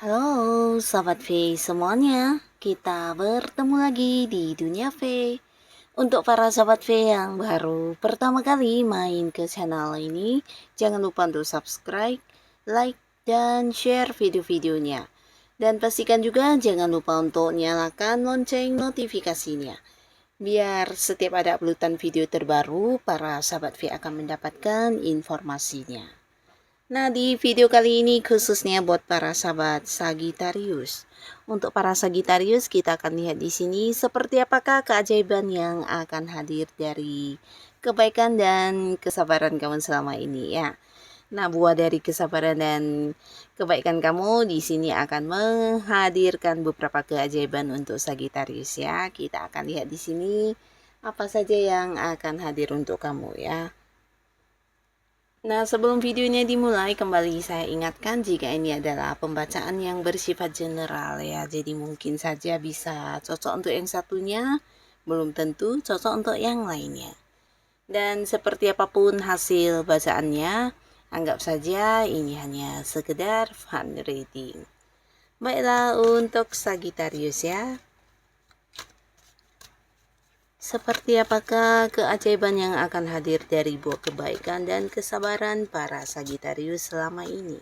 Halo, sahabat V semuanya. Kita bertemu lagi di Dunia V. Untuk para sahabat V yang baru pertama kali main ke channel ini, jangan lupa untuk subscribe, like, dan share video-videonya. Dan pastikan juga jangan lupa untuk nyalakan lonceng notifikasinya. Biar setiap ada uploadan video terbaru, para sahabat V akan mendapatkan informasinya. Nah, di video kali ini khususnya buat para sahabat Sagittarius. Untuk para Sagittarius, kita akan lihat di sini seperti apakah keajaiban yang akan hadir dari kebaikan dan kesabaran kamu selama ini ya. Nah, buah dari kesabaran dan kebaikan kamu di sini akan menghadirkan beberapa keajaiban untuk Sagittarius ya. Kita akan lihat di sini apa saja yang akan hadir untuk kamu ya. Nah, sebelum videonya dimulai, kembali saya ingatkan jika ini adalah pembacaan yang bersifat general ya. Jadi mungkin saja bisa cocok untuk yang satunya, belum tentu cocok untuk yang lainnya. Dan seperti apapun hasil bacaannya, anggap saja ini hanya sekedar fun reading. Baiklah untuk Sagittarius ya. Seperti apakah keajaiban yang akan hadir dari buah kebaikan dan kesabaran para Sagittarius selama ini?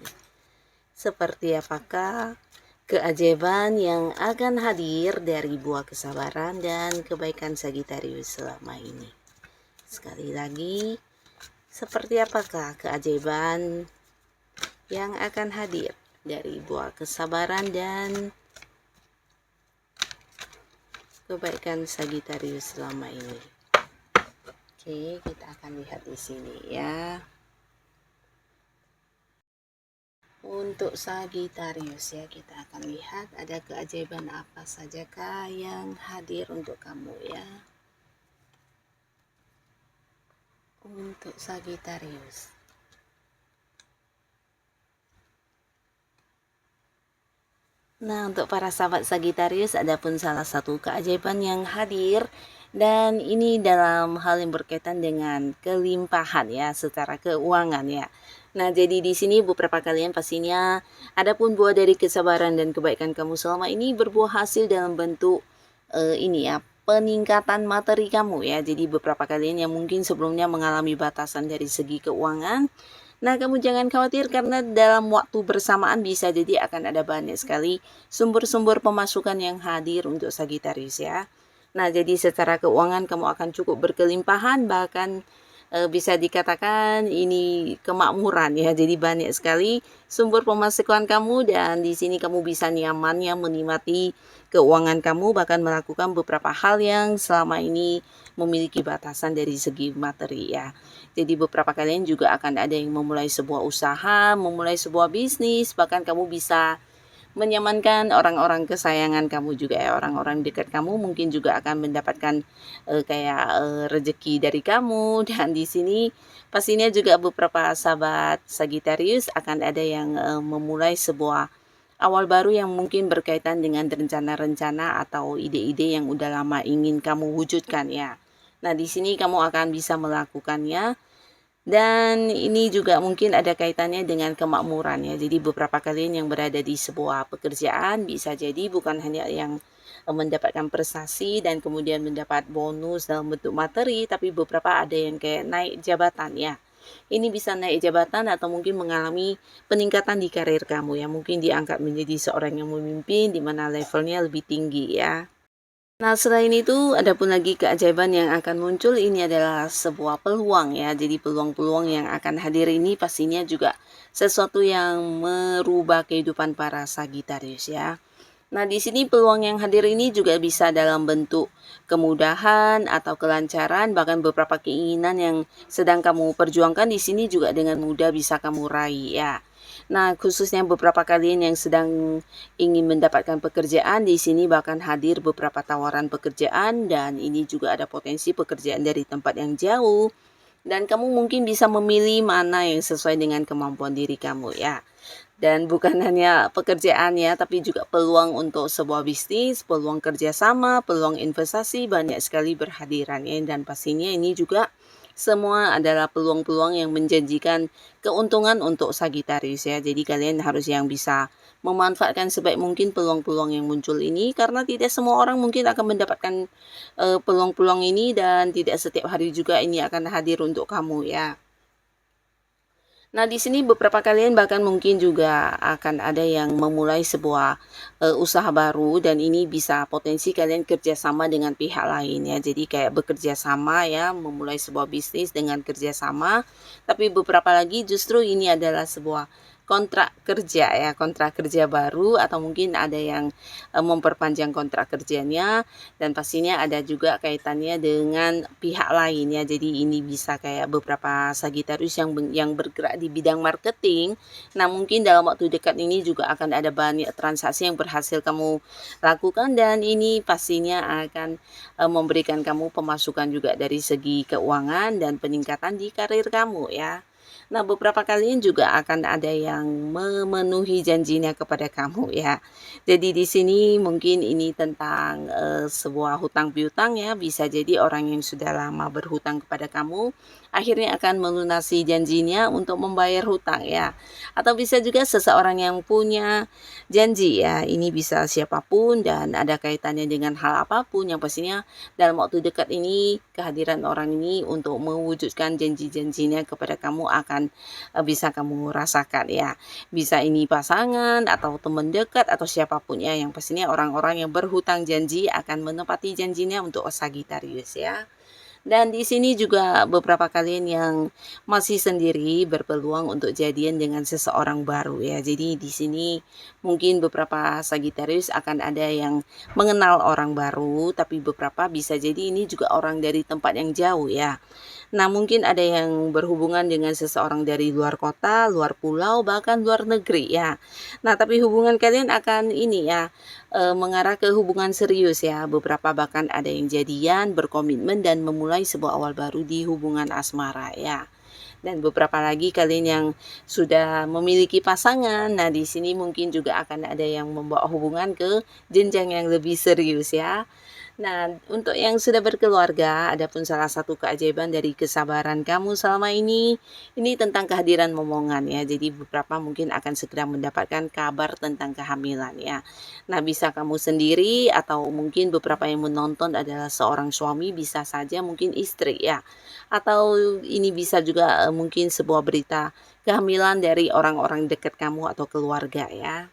Seperti apakah keajaiban yang akan hadir dari buah kesabaran dan kebaikan Sagittarius selama ini? Sekali lagi, seperti apakah keajaiban yang akan hadir dari buah kesabaran dan kebaikan Sagittarius selama ini? Oke, kita akan lihat di sini ya. Untuk Sagittarius ya, kita akan lihat ada keajaiban apa sajakah yang hadir untuk kamu ya. Untuk Sagittarius. Nah, untuk para sahabat Sagittarius, ada pun salah satu keajaiban yang hadir, dan ini dalam hal yang berkaitan dengan kelimpahan ya, secara keuangan ya. Nah, jadi di sini beberapa kalian pastinya ada pun buah dari kesabaran dan kebaikan kamu selama ini berbuah hasil dalam bentuk ini ya, peningkatan materi kamu ya. Jadi beberapa kalian yang mungkin sebelumnya mengalami batasan dari segi keuangan, nah, kamu jangan khawatir karena dalam waktu bersamaan bisa jadi akan ada banyak sekali sumber-sumber pemasukan yang hadir untuk Sagittarius ya. Nah, jadi secara keuangan kamu akan cukup berkelimpahan, bahkan bisa dikatakan ini kemakmuran ya. Jadi banyak sekali sumber pemasukan kamu, dan di sini kamu bisa nyamannya menikmati keuangan kamu, bahkan melakukan beberapa hal yang selama ini memiliki batasan dari segi materi ya. Jadi beberapa kalian juga akan ada yang memulai sebuah usaha, memulai sebuah bisnis, bahkan kamu bisa menyamankan orang-orang kesayangan kamu juga ya, orang-orang dekat kamu mungkin juga akan mendapatkan rezeki dari kamu. Dan di sini pastinya juga beberapa sahabat Sagittarius akan ada yang memulai sebuah awal baru yang mungkin berkaitan dengan rencana-rencana atau ide-ide yang udah lama ingin kamu wujudkan ya. Nah, di sini kamu akan bisa melakukannya, dan ini juga mungkin ada kaitannya dengan kemakmuran ya. Jadi beberapa kalian yang berada di sebuah pekerjaan bisa jadi bukan hanya yang mendapatkan prestasi dan kemudian mendapat bonus dalam bentuk materi, tapi beberapa ada yang kayak naik jabatan ya. Ini bisa naik jabatan atau mungkin mengalami peningkatan di karir kamu ya. Mungkin diangkat menjadi seorang yang memimpin di mana levelnya lebih tinggi ya. Nah, selain itu ada pun lagi keajaiban yang akan muncul. Ini adalah sebuah peluang ya. Jadi peluang-peluang yang akan hadir ini pastinya juga sesuatu yang merubah kehidupan para Sagittarius ya. Nah, di sini peluang yang hadir ini juga bisa dalam bentuk kemudahan atau kelancaran, bahkan beberapa keinginan yang sedang kamu perjuangkan di sini juga dengan mudah bisa kamu raih ya. Nah, khususnya beberapa kalian yang sedang ingin mendapatkan pekerjaan, di sini bahkan hadir beberapa tawaran pekerjaan dan ini juga ada potensi pekerjaan dari tempat yang jauh. Dan kamu mungkin bisa memilih mana yang sesuai dengan kemampuan diri kamu ya. Dan bukan hanya pekerjaan ya, tapi juga peluang untuk sebuah bisnis, peluang kerjasama, peluang investasi banyak sekali berhadiran ya. Dan pastinya ini juga semua adalah peluang-peluang yang menjanjikan keuntungan untuk Sagittarius ya. Jadi kalian harus yang bisa memanfaatkan sebaik mungkin peluang-peluang yang muncul ini karena tidak semua orang mungkin akan mendapatkan peluang-peluang ini dan tidak setiap hari juga ini akan hadir untuk kamu ya. Nah, di sini beberapa kalian bahkan mungkin juga akan ada yang memulai sebuah usaha baru dan ini bisa potensi kalian kerjasama dengan pihak lain ya. Jadi kayak bekerja sama ya, memulai sebuah bisnis dengan kerjasama. Tapi beberapa lagi justru ini adalah sebuah kontrak kerja ya, kontrak kerja baru atau mungkin ada yang memperpanjang kontrak kerjanya dan pastinya ada juga kaitannya dengan pihak lain ya. Jadi ini bisa kayak beberapa Sagittarius yang bergerak di bidang marketing. Nah, mungkin dalam waktu dekat ini juga akan ada banyak transaksi yang berhasil kamu lakukan dan ini pastinya akan memberikan kamu pemasukan juga dari segi keuangan dan peningkatan di karir kamu ya. Nah, beberapa kalian juga akan ada yang memenuhi janjinya kepada kamu ya. Jadi di sini mungkin ini tentang sebuah hutang piutang ya, bisa jadi orang yang sudah lama berhutang kepada kamu akhirnya akan melunasi janjinya untuk membayar hutang ya. Atau bisa juga seseorang yang punya janji ya, ini bisa siapapun dan ada kaitannya dengan hal apapun yang pastinya dalam waktu dekat ini kehadiran orang ini untuk mewujudkan janji-janjinya kepada kamu akan bisa kamu rasakan ya. Bisa ini pasangan atau teman dekat atau siapapun ya, yang pastinya orang-orang yang berhutang janji akan menepati janjinya untuk Sagittarius ya. Dan di sini juga beberapa kalian yang masih sendiri berpeluang untuk jadian dengan seseorang baru ya. Jadi di sini mungkin beberapa Sagittarius akan ada yang mengenal orang baru, tapi beberapa bisa jadi ini juga orang dari tempat yang jauh ya. Nah, mungkin ada yang berhubungan dengan seseorang dari luar kota, luar pulau, bahkan luar negeri ya. Nah, tapi hubungan kalian akan ini ya, mengarah ke hubungan serius ya. Beberapa bahkan ada yang jadian, berkomitmen dan memulai sebuah awal baru di hubungan asmara ya. Dan beberapa lagi kalian yang sudah memiliki pasangan. Nah, di sini mungkin juga akan ada yang membawa hubungan ke jenjang yang lebih serius ya. Nah, untuk yang sudah berkeluarga, ada pun salah satu keajaiban dari kesabaran kamu selama ini tentang kehadiran momongan ya. Jadi beberapa mungkin akan segera mendapatkan kabar tentang kehamilan ya. Nah, bisa kamu sendiri atau mungkin beberapa yang menonton adalah seorang suami, bisa saja mungkin istri ya. Atau ini bisa juga mungkin sebuah berita kehamilan dari orang-orang dekat kamu atau keluarga ya.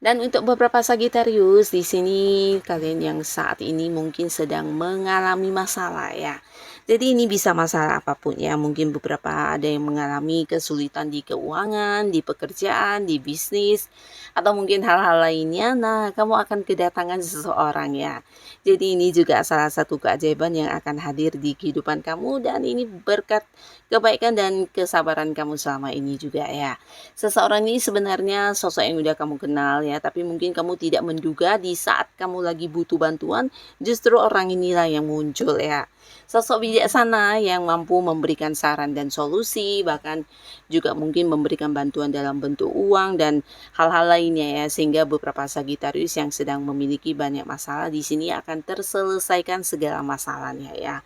Dan untuk beberapa Sagittarius di sini kalian yang saat ini mungkin sedang mengalami masalah ya. Jadi ini bisa masalah apapun ya. Mungkin beberapa ada yang mengalami kesulitan di keuangan, di pekerjaan, di bisnis atau mungkin hal-hal lainnya. Nah, kamu akan kedatangan seseorang ya. Jadi ini juga salah satu keajaiban yang akan hadir di kehidupan kamu dan ini berkat kebaikan dan kesabaran kamu selama ini juga ya. Seseorang ini sebenarnya sosok yang udah kamu kenal ya, tapi mungkin kamu tidak menduga di saat kamu lagi butuh bantuan, justru orang inilah yang muncul ya. Sosok bijaksana yang mampu memberikan saran dan solusi, bahkan juga mungkin memberikan bantuan dalam bentuk uang dan hal-hal lainnya ya, sehingga beberapa Sagittarius yang sedang memiliki banyak masalah di sini akan terselesaikan segala masalahnya ya.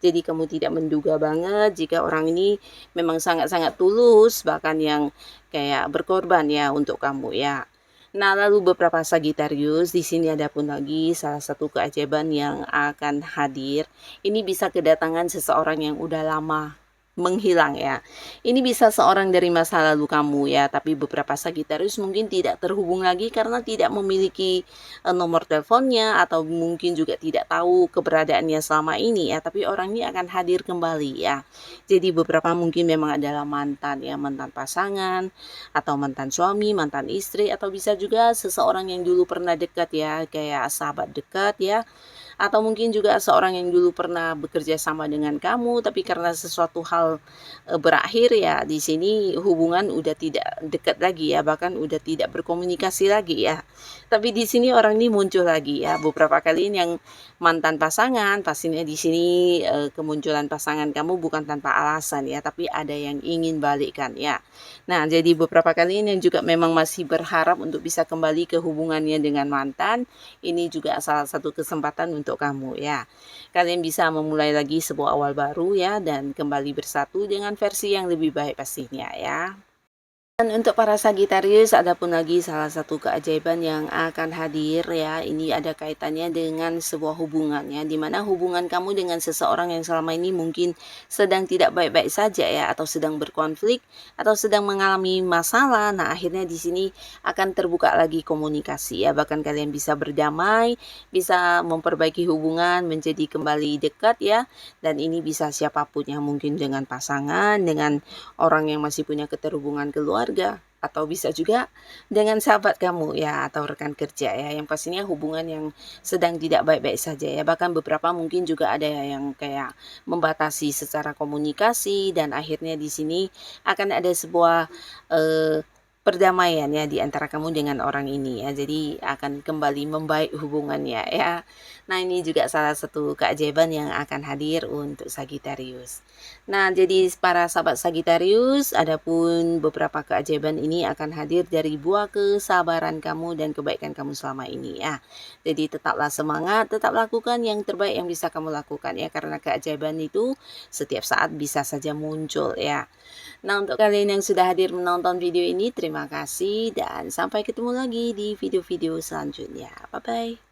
Jadi kamu tidak menduga banget jika orang ini memang sangat-sangat tulus, bahkan yang kayak berkorban ya untuk kamu ya. Nah, lalu beberapa Sagittarius di sini ada pun lagi salah satu keajaiban yang akan hadir. Ini bisa kedatangan seseorang yang udah lama menghilang ya. Ini bisa seorang dari masa lalu kamu ya, tapi beberapa Sagittarius mungkin tidak terhubung lagi karena tidak memiliki nomor teleponnya atau mungkin juga tidak tahu keberadaannya selama ini ya, tapi orang ini akan hadir kembali ya. Jadi beberapa mungkin memang adalah mantan ya, mantan pasangan atau mantan suami, mantan istri atau bisa juga seseorang yang dulu pernah dekat ya, kayak sahabat dekat ya atau mungkin juga seorang yang dulu pernah bekerja sama dengan kamu, tapi karena sesuatu hal berakhir ya, di sini hubungan udah tidak dekat lagi ya, bahkan udah tidak berkomunikasi lagi ya. Tapi di sini orang ini muncul lagi ya, beberapa kali ini yang mantan pasangan, pastinya di sini kemunculan pasangan kamu bukan tanpa alasan ya, tapi ada yang ingin balikkan ya. Nah, jadi beberapa kali ini yang juga memang masih berharap untuk bisa kembali ke hubungannya dengan mantan, ini juga salah satu kesempatan untuk kamu ya. Kalian bisa memulai lagi sebuah awal baru ya, dan kembali bersatu dengan versi yang lebih baik pastinya ya. Dan untuk para Sagitarius, ada pun lagi salah satu keajaiban yang akan hadir ya. Ini ada kaitannya dengan sebuah hubungan ya, dimana hubungan kamu dengan seseorang yang selama ini mungkin sedang tidak baik-baik saja ya, atau sedang berkonflik, atau sedang mengalami masalah. Nah, akhirnya di sini akan terbuka lagi komunikasi ya, bahkan kalian bisa berdamai, bisa memperbaiki hubungan menjadi kembali dekat ya. Dan ini bisa siapapun ya, mungkin dengan pasangan, dengan orang yang masih punya keterhubungan keluarga, atau bisa juga dengan sahabat kamu ya, atau rekan kerja ya, yang pastinya hubungan yang sedang tidak baik-baik saja ya. Bahkan beberapa mungkin juga ada yang kayak membatasi secara komunikasi, dan akhirnya di sini akan ada sebuah perdamaian ya di antara kamu dengan orang ini ya. Jadi akan kembali membaik hubungannya ya. Nah, ini juga salah satu keajaiban yang akan hadir untuk Sagitarius. Nah, jadi para sahabat Sagitarius, adapun beberapa keajaiban ini akan hadir dari buah kesabaran kamu dan kebaikan kamu selama ini ya. Jadi tetaplah semangat, tetap lakukan yang terbaik yang bisa kamu lakukan ya, karena keajaiban itu setiap saat bisa saja muncul ya. Nah, untuk kalian yang sudah hadir menonton video ini, terima kasih dan sampai ketemu lagi di video-video selanjutnya. Bye-bye.